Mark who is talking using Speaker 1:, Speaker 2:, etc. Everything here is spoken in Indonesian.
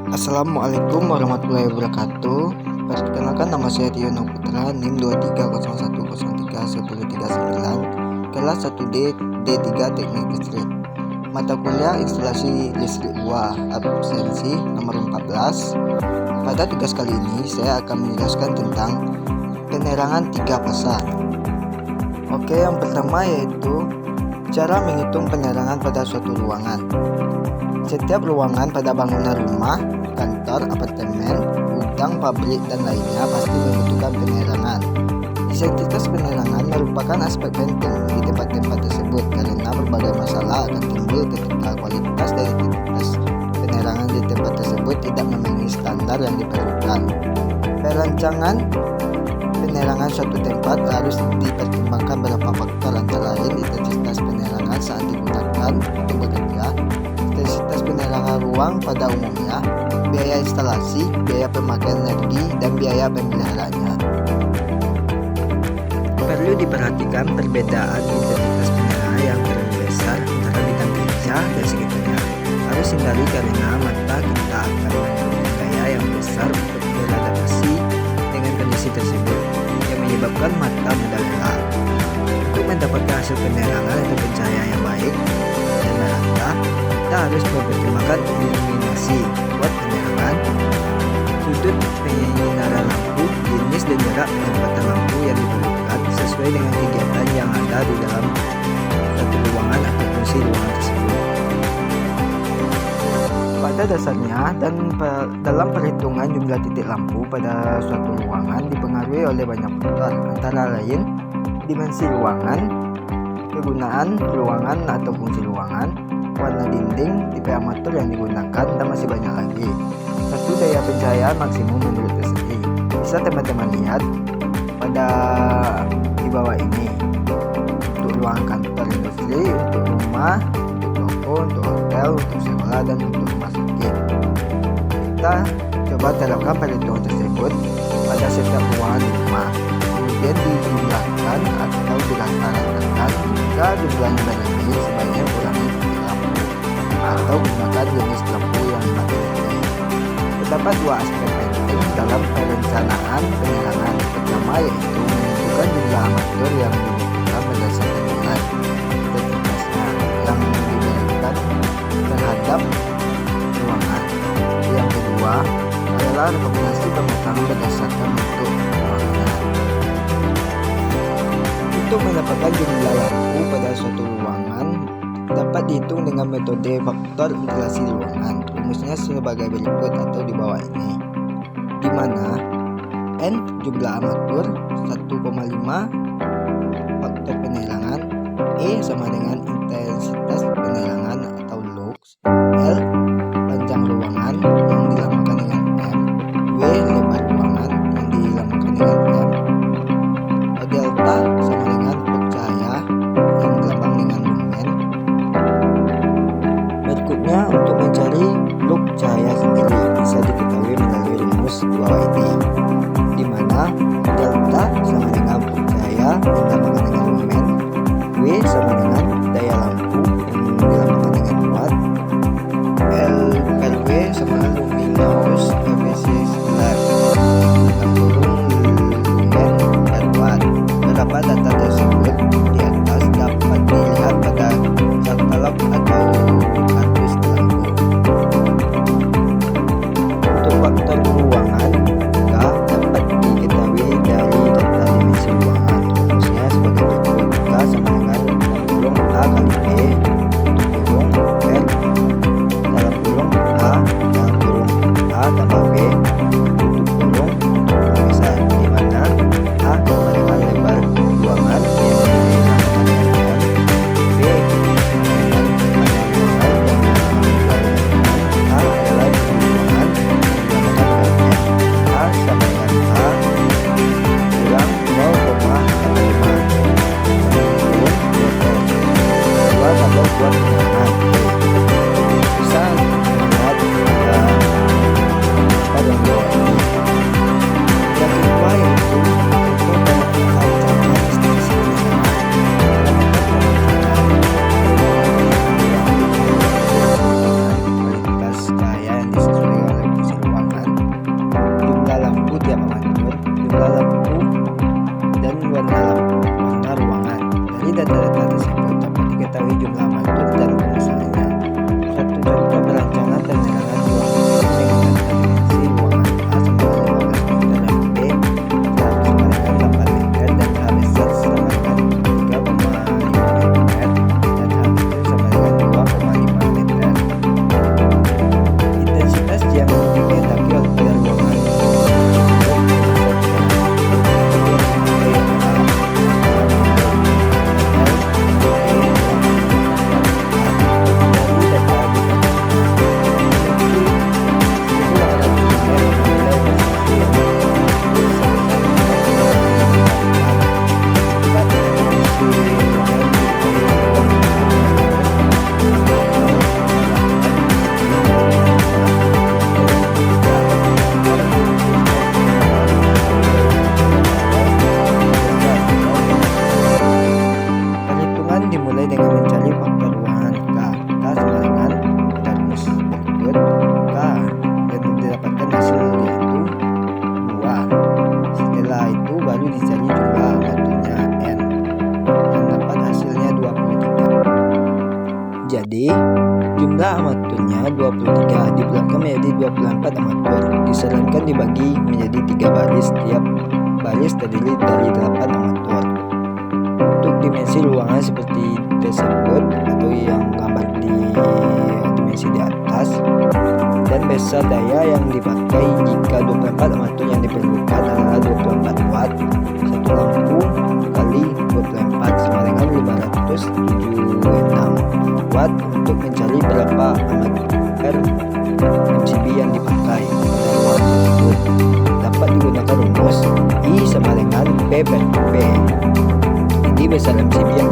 Speaker 1: Assalamualaikum warahmatullahi wabarakatuh. Perkenalkan, nama saya Tiono Putra, NIM 2301031039, kelas 1D D3 Teknik Listrik. Mata kuliah instalasi listrik UA, absensi nomor 14. Pada tugas kali ini saya akan menjelaskan tentang penerangan 3 fasa. Oke, yang pertama yaitu cara menghitung penerangan pada suatu ruangan. Setiap ruangan pada bangunan rumah, kantor, apartemen, gudang, pabrik, dan lainnya pasti membutuhkan penerangan. Intensitas penerangan merupakan aspek penting di tempat-tempat tersebut karena berbagai masalah akan timbul ketika kualitas dari intensitas penerangan di tempat tersebut tidak memenuhi standar yang diperlukan. Perancangan penerangan suatu tempat harus dipertimbangkan beberapa faktor, antara lain intensitas penerangan saat digunakan untuk bekerja, intensitas penerangan ruang pada umumnya, biaya instalasi, biaya pemakaian energi, dan biaya pemeliharaannya. Perlu diperhatikan perbedaan intensitas penerangan yang terlalu besar antara bidang kerja dan sekitarnya. Harus hindari karena mata kita akan memiliki daya yang besar untuk beradaptasi dengan kondisi tersebut, yang menyebabkan mata mudah lelah. Untuk mendapatkan hasil penerangan atau pencahayaan yang baik dan merata, kita harus mempertimbangkan iluminasi, buat penerangan, sudut penyinaran lampu, jenis dan jarak penempatan lampu yang diperlukan sesuai dengan kegiatan yang ada di dalam satu ruangan atau fungsi ruangan tersebut. Pada dasarnya dan dalam perhitungan jumlah titik lampu pada suatu ruangan dipengaruhi oleh banyak faktor, antara lain dimensi ruangan, kegunaan ruangan atau fungsi ruangan, warna dinding, tipe armatur yang digunakan, dan masih banyak lagi. Satu, daya pencahayaan maksimum menurut PSI. Bisa teman-teman lihat pada di bawah ini. Untuk ruang kantor industri, untuk rumah, untuk toko, untuk hotel, untuk sekolah, dan untuk rumah sakit. Kita coba terapkan perhitungan tersebut pada setiap ruangan rumah. Kemudian dijumlahkan atau dirata-ratakan. Jika jumlahnya berlebih, sebaiknya kurangi titik lampu atau gunakan jenis lampu yang dipakai. Terdapat dua aspek penting dalam perencanaan penerangan. Pertama yaitu menentukan jumlah armatur yang dibutuhkan berdasarkan nilai intensitasnya yang diberikan terhadap ruangan. Yang kedua adalah rekomendasi pemasangan berdasarkan bentuk ruangannya. Untuk mendapatkan jumlah lampu pada suatu ruangan dapat dihitung dengan metode faktor instalasi ruangan. Rumusnya sebagai berikut atau di bawah ini, di mana N jumlah armatur 1,5 faktor penerangan, E sama dengan intensitas penerangan atau lux, L panjang ruangan yang dinamakan dengan M, W lebar ruangan yang dinamakan dengan M, delta sama dengan flux cahaya yang dilambang dengan lumen. Berikutnya, untuk mencari flux cahaya sendiri bisa diketahui melalui rumus di bawah ini, di mana delta sama dengan flux cahaya yang dilambangkan dengan lumen, W sama dengan daya lampu yang dilambangkan dengan watt, L per W sama dengan luminous efficiency dalam kurung lumen per watt. Beberapa data tersebut di atas dapat dilihat pada katalog atau kardus lampu. Untuk faktor ruangan K dapat diketahui dari data dimensi ruangan. Rumusnya sebagai berikut: K sama dengan kurung A kali B kurung per dalam kurung A dalam kurung A tambah B 23 dibulatkan menjadi 24 armatur. Disarankan dibagi menjadi 3 baris, setiap baris terdiri dari 8 armatur. Untuk dimensi ruangan seperti tersebut atau yang gambar di dimensi di atas, dan besar daya yang dipakai jika 24 armatur yang diperlukan adalah 24 watt. Satu lampu kali 24 sama dengan 576 watt. Untuk mencari berapa ampere MCB yang dipakai pada ruangan tersebut, dapat digunakan rumus I sama dengan P per P. Ini besar MCB yang